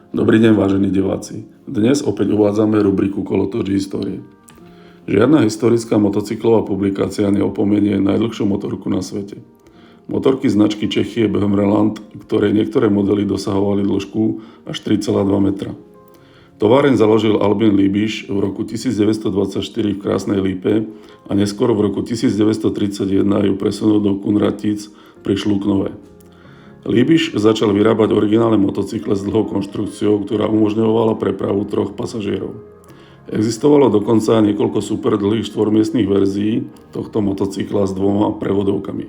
Dobrý deň, vážení diváci. Dnes opäť uvádzame rubriku Kolotoč histórie. Žiadna historická motocyklová publikácia neopomenie najdlhšiu motorku na svete. Motorky značky Čechie Böhmerland, ktorej niektoré modely dosahovali dĺžku až 3,2 metra. Továreň založil Albin Líbiš v roku 1924 v Krásnej Lípe a neskôr v roku 1931 ju presunul do Kunratíc pri Šluknove. Líbiš začal vyrábať originálne motocykle s dlhou konštrukciou, ktorá umožňovala prepravu 3 pasažierov. Existovalo dokonca niekoľko super dlhých štvormiestnych verzií tohto motocykla s 2 prevodovkami.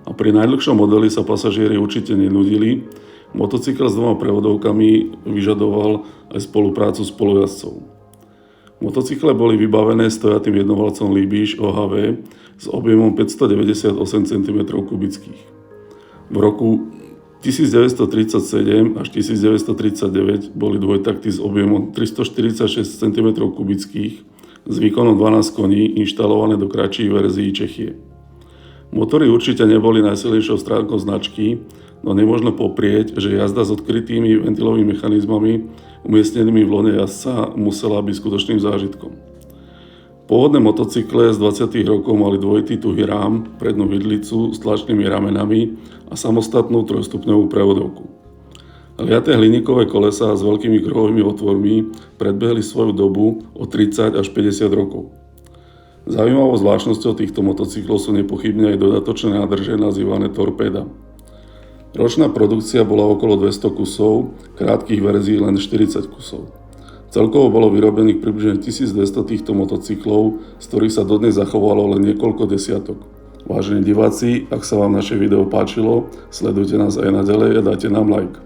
A pri najdlhšom modeli sa pasažieri určite nenudili. Motocykel s 2 prevodovkami vyžadoval aj spoluprácu spolujazdcov. Motocykle boli vybavené stojatým jednovalcom Líbiš OHV s objemom 598 cm3. V roku 1937 až 1939 boli dvojtakty s objemom 346 cm3 s výkonom 12 koní inštalované do kratších verzií Čechie. Motory určite neboli najsilnejšou stránkou značky, no nemožno poprieť, že jazda s odkrytými ventilovými mechanizmami umiestnenými v lone jazdca musela byť skutočným zážitkom. Pôvodné motocykle z 20. rokov mali dvojitý tuhý rám, prednú vidlicu s tlačnými ramenami a samostatnú trojstupňovú prevodovku. Liaté hliníkové kolesá s veľkými kruhovými otvormi predbehli svoju dobu o 30 až 50 rokov. Zaujímavou zvláštnosťou týchto motocyklov sú nepochybne aj dodatočné nádrže nazývané torpéda. Ročná produkcia bola okolo 200 kusov, krátkych verzií len 40 kusov. Celkovo bolo vyrobených približne 1200 týchto motocyklov, z ktorých sa dodnes zachovalo len niekoľko desiatok. Vážení diváci, ak sa vám naše video páčilo, sledujte nás aj naďalej a dajte nám like.